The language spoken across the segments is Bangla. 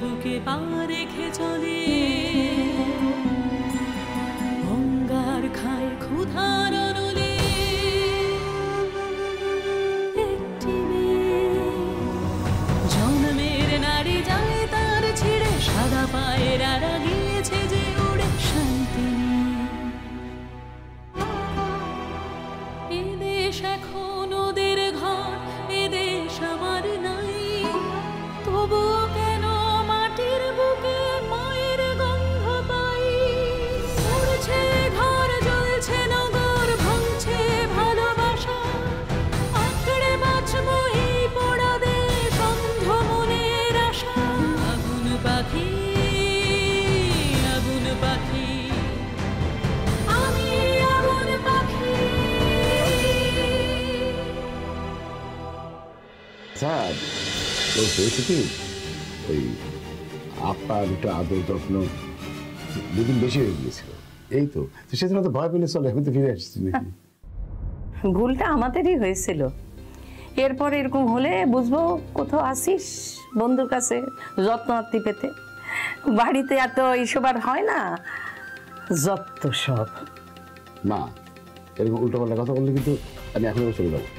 বুকে পা রেখে চলে, অঙ্গার খায় ক্ষুধার অনলে। একটি মেয়ে জন্মের নারী যায় তার ছিঁড়ে, সাদা পায়ের আড়া গিয়েছে যে উড়ে শান্তি নেই। এদেশ এখন ওদের ঘর, এদেশ আমার নাই, তবু কেন মাটির বুকে মায়ের গন্ধ পাই। উড়ছে ঘর, জ্বলছে নগর, ভাঙছে ভালোবাসা, আঁকড়ে বাঁচব এই পোড়া দেশ, অন্ধ মনের আশা। আগুন পাখি, আগুন পাখি, আমি আগুন পাখি। স্যার ওই হয়েছে কি, ওই আপনার একটু আদর যত্ন দুদিন বেশি হয়ে গিয়েছিল, এই তো সেজন্য তো ভয় পেলে চলে, এখন তো ফিরে আসছি নাকি। ভুলটা আমাদেরই হয়েছিল, এরপর এরকম হলে বুঝবো কোথাও আসিস বন্ধুর কাছে যত্ন আত্মি পেতে। বাড়িতে এত এইসব আর হয় না, যত সব। না এরকম উল্টোপাল্টা কথা বললে কিন্তু আমি এখন চলে যাবো।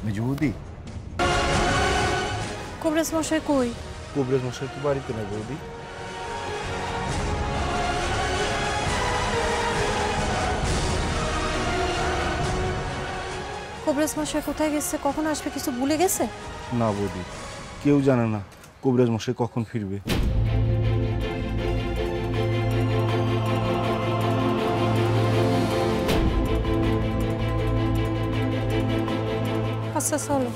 মেজবৌদি, কবরেজ মশাই কই? কবরেজ মশাই তো বাড়িতে নেই বৌদি। কবরেজ মশাই কোথায় গেছে, কখন আসবে, কিছু ভুলে গেছে? না বৌদি, কেউ জানে না কবরেজ মশাই কখন ফিরবে। আচ্ছা চলো।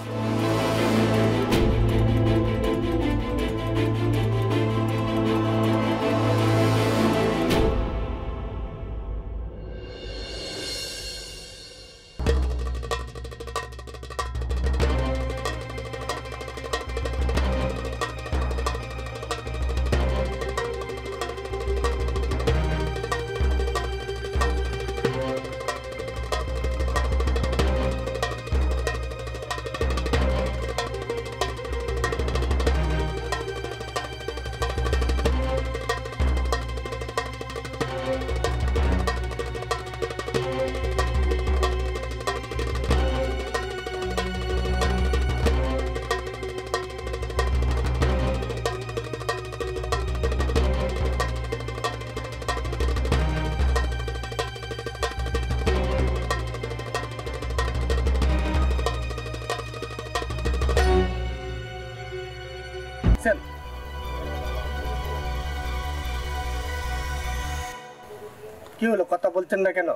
কি হলো, কথা বলছেন না কেন?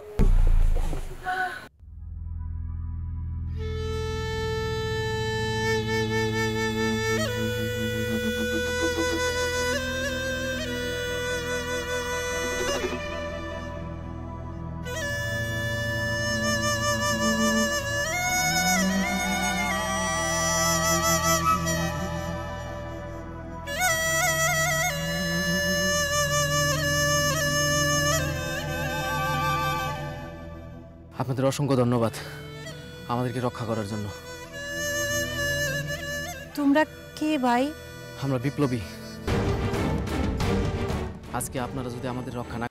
আপনাদের অসংখ্য ধন্যবাদ আমাদেরকে রক্ষা করার জন্য। তোমরা কে ভাই? আমরা বিপ্লবী। আজকে আপনারা যদি আমাদের রক্ষা না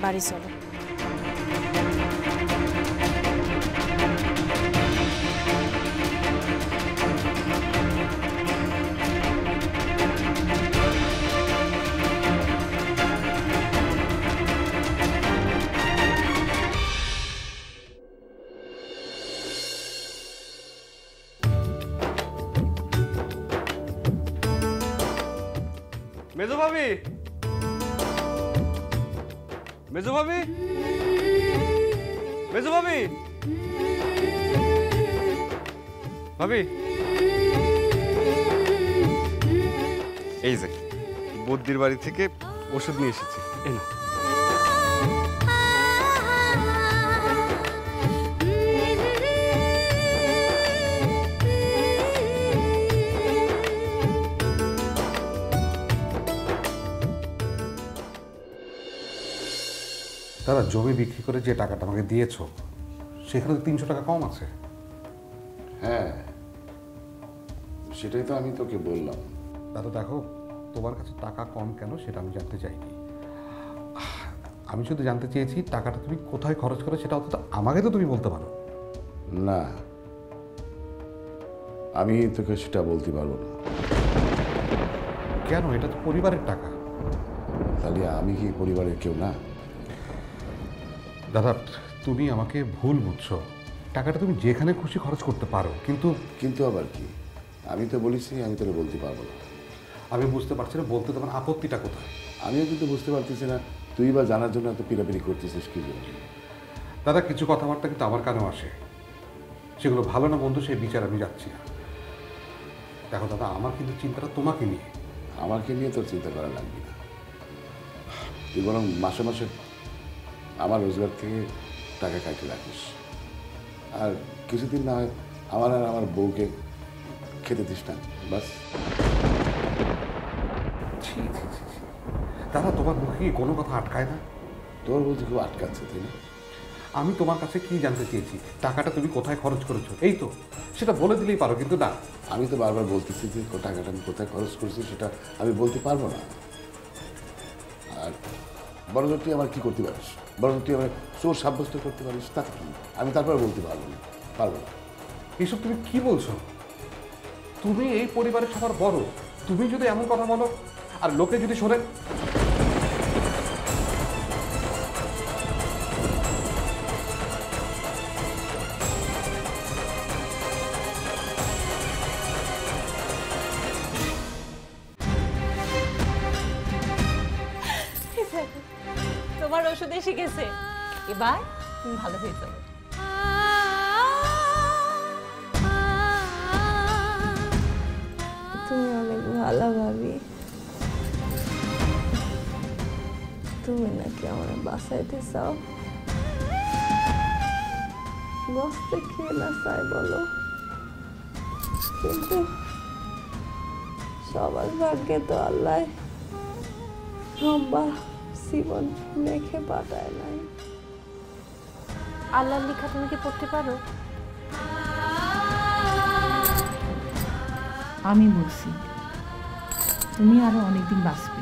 বাড়ি চলো। ভাবি, মেজো ভাবি, মেজো ভাবি, ভাবি, এই যে বদ্দির বাড়ি থেকে ওষুধ নিয়ে এসেছি, এই না। দাদা, জমি বিক্রি করে যে টাকাটা আমাকে দিয়েছো সেখানে তো 300 টাকা কম আছে। হ্যাঁ, সেটাই তো আমি তোকে বললাম। দাদা দেখো, তোমার কাছে টাকা কম কেন সেটা আমি জানতে চাইনি। আমি শুধু জানতে চেয়েছি টাকাটা তুমি কোথায় খরচ করো, সেটা অন্তত আমাকে তো তুমি বলতে পারো। না, আমি তোকে সেটা বলতে পারবো না। কেন? এটা তো পরিবারের টাকা। তাহলে আমি কি পরিবারের কেউ না? দাদা, তুমি আমাকে ভুল বুঝছো। টাকাটা তুমি যেখানে খুশি খরচ করতে পারো, কিন্তু কিন্তু আবার কি? আমি তো বলেছি আমি তোকে বলতে পারবো না। আমি বুঝতে পারছি না বলতে তোমার আপত্তিটা কোথায়। আমিও কিন্তু বুঝতে পারতেছি না তুই বা জানার জন্য এত পিড়াপিড়ি করতেছিস কি জন্য। দাদা, কিছু কথাবার্তা কিন্তু আমার কানেও আসে, সেগুলো ভালো না মন্দ সেই বিচার আমি যাচ্ছি না। দেখো দাদা, আমার কিন্তু চিন্তাটা তোমাকে নিয়ে। আমাকে নিয়ে তোর চিন্তা করা লাগবে না। তুই বরং মাসে মাসে আমার রোজগার থেকে টাকা কাটে রাখিস, আর কিছুদিন না হয় আমার আর আমার বউকে খেতে দিস না, বাস। দাদা, তোমার মুখে কি কোনো কথা আটকায় না? তোর বলতে খুব আটকাচ্ছে, তাই না? আমি তোমার কাছে কি জানতে চেয়েছি, টাকাটা তুমি কোথায় খরচ করেছো, এই তো সেটা বলে দিলেই পারো, কিন্তু না। আমি তো বারবার বলতেছি যে টাকাটা আমি কোথায় খরচ করছি সেটা আমি বলতে পারবো না। আর বরং তুই আমার কি করতে পারিস, বরং তুই আমার চোর সাব্যস্ত করতে পারিস, তা কি? আমি তারপরে বলতে পারবো না। এসব তুমি কি বলছো? তুমি এই পরিবারের সবার বড়, তুমি যদি এমন কথা বলো আর লোকে যদি শোনে। তোমার ওষুধ এসে গেছে, এবার তুমি ভালো হয়ে যাবে। তুমি অনেক ভালো ভাবি, তুমি নাকি আমার বাসাইতে চাও? বসতে খেয়ে না চাই বলো, কিন্তু সবার ভাগ্যে তো আল্লাহ লম্বা জীবন মেখে পাঠায় নাই। আল্লাহর লেখা তুমি কি পড়তে পারো? আমি বলছি তুমি আরো অনেকদিন বাঁচবে।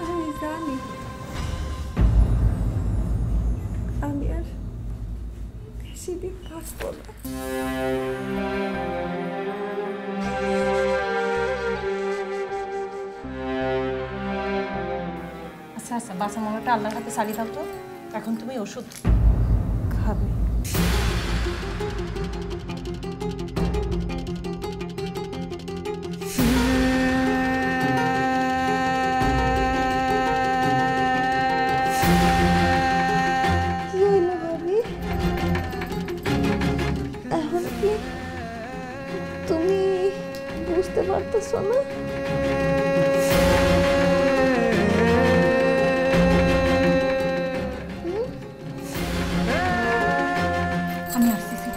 আমি জানি আমি আর বেশি দিন বাঁচবো না। আচ্ছা আচ্ছা, বাঁচা মনটা আল্লাহর হাতে ছাড়িয়ে দাও তো। এখন তুমি ওষুধ খাবে। কি হইলো ভাবি? এখন কি তুমি বুঝতে পারতেছো না? আমি আসতেছি।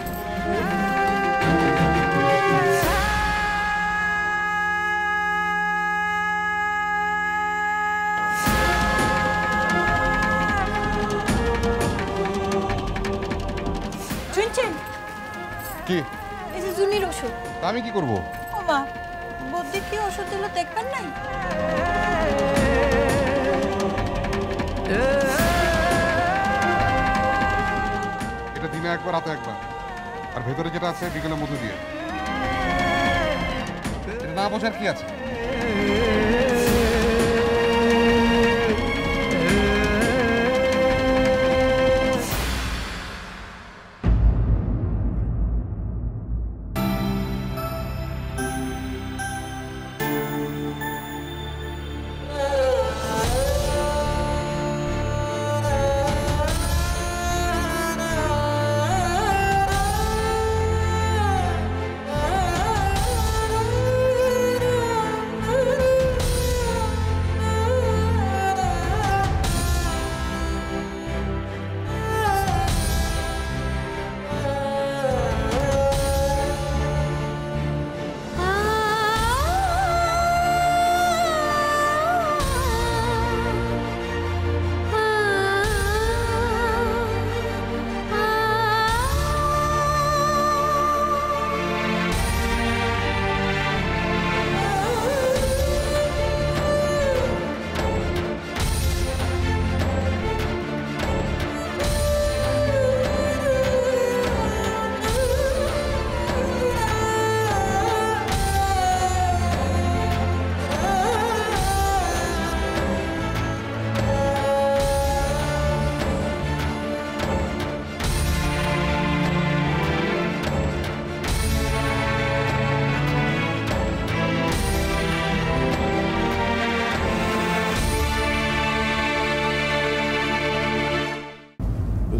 শুনছেন? কি? এই যে জুনির ওষুধ। আমি কি করব? ও মা, বদ্দি কি ওষুধ দিল দেখবেন নাই? এটা দিনে একবার রাতে একবার, আর ভেতরে যেটা আছে বিকেলের মধ্যে দিয়ে। এটা না বোঝার কি আছে?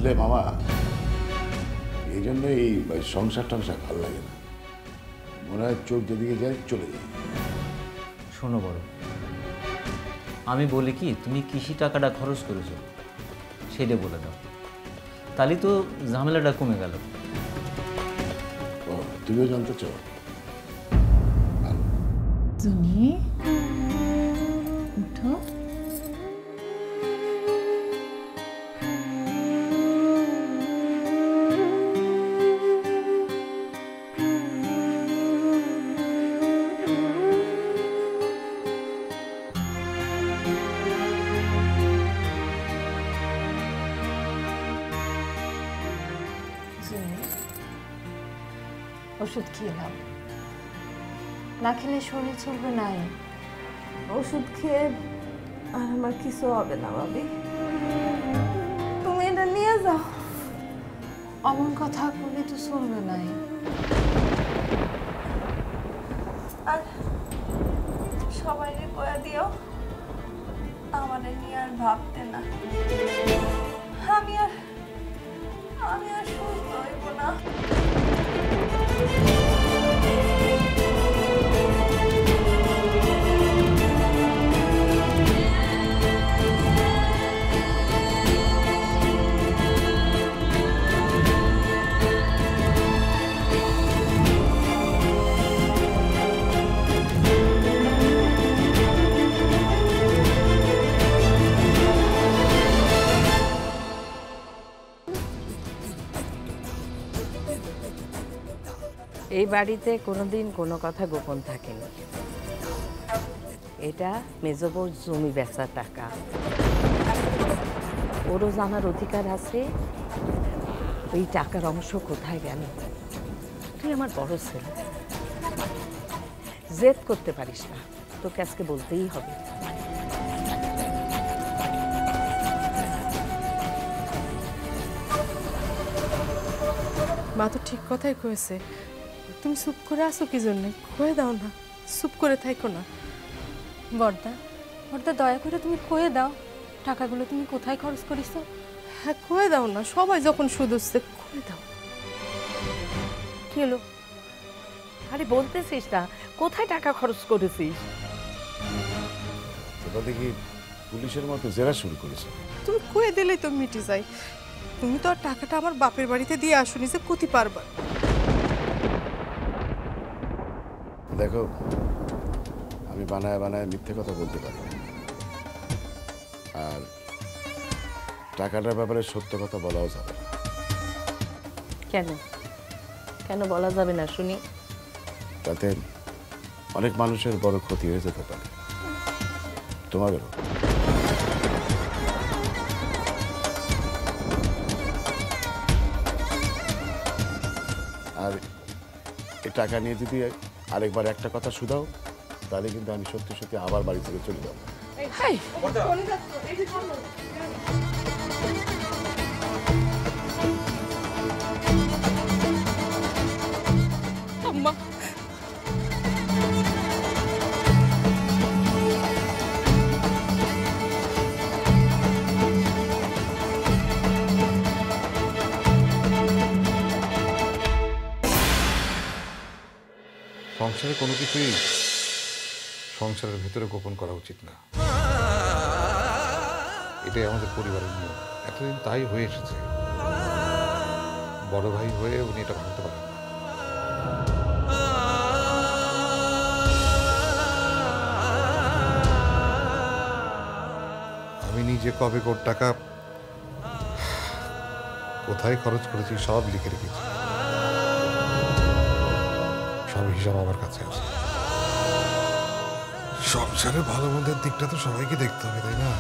বুঝলে মামা, এই জন্য এই সংসার টংসার ভালো লাগে না, মনে হয় চোখ যেদিকে যায় চলে যায়। শোনো বড়, আমি বলি কি, তুমি কৃষি টাকাটা খরচ করেছো সেটা বলে দাও, তাহলে তো ঝামেলাটা কমে গেল। ও, তুমিও জানতে চাও? তুমি উঠো। ওষুধ খেলাম, না খেলে শরীর চলবে নাই। ওষুধ খেয়ে আর আমার কিছু হবে না ভাবি, তুমি এটা নিয়ে যাও। অমন কথা বলে তো চলবে নাই। আর সবাই কয়া দিও আমাদের নিয়ে আর ভাবতে না, আমি আর সুস্থ হইব না। এই বাড়িতে কোনোদিন কোনো কথা গোপন থাকেনি। এটা মেজবউর জমি বেচার টাকা, ওরও জানার অধিকার আছে ওই টাকার অংশ কোথায় গেল। তুই আমার বড় ছেলে, জেদ করতে পারিস না, তোকে আজকে বলতেই হবে। মা তো ঠিক কথাই কয়েছে, তুমি চুপ করে আসো কি জন্যে? কয়ে দাও না, চুপ করে থাইকো না। বর্দা, দয়া করে তুমি কয়ে দাও টাকাগুলো তুমি কোথায় খরচ করিছো। হ্যাঁ, কয়ে দাও না, সবাই যখন সুদ হচ্ছে কয়ে দাও। কি হলো? আরে বলতেছিস না, কোথায় টাকা খরচ করেছিস? তোরা দেখি পুলিশের মতো জেরা শুরু করেছে। তুমি কয়ে দিলেই তো মিটে যায়। তুমি তো আর টাকাটা আমার বাপের বাড়িতে দিয়ে আসুনি যে ক্ষতি পারবা। দেখো, আমি বানায় বানায় মিথ্যে কথা বলতে পারি, আর টাকাটার ব্যাপারে সত্য কথা বলাও যাবে না। কেন কেন বলা যাবে না শুনি? তাতে অনেক মানুষের বড় ক্ষতি হয়ে যেতে পারে, তোমাদেরও। আর এই টাকা নিয়ে যদি আরেকবার একটা কথা শুধাও, তাহলে কিন্তু আমি সত্যি সত্যি আবার বাড়ি থেকে চলে যাবো। আম্মা, সংসারে কোনো কিছুই সংসারের ভেতরে গোপন করা উচিত না, এটাই আমাদের পরিবারের নিয়ম। এতদিন তাই হয়ে এসেছে। বড় ভাই হয়ে উনি এটা ভাবতে পারেন না। আমি নিজে কবে কোটি টাকা কোথায় খরচ করেছি সব লিখে রেখেছি, সব হিসাব আমার কাছে আছে। সংসারের ভালো মন্দের দিকটা তো সবাইকে দেখতে হবে, তাই না?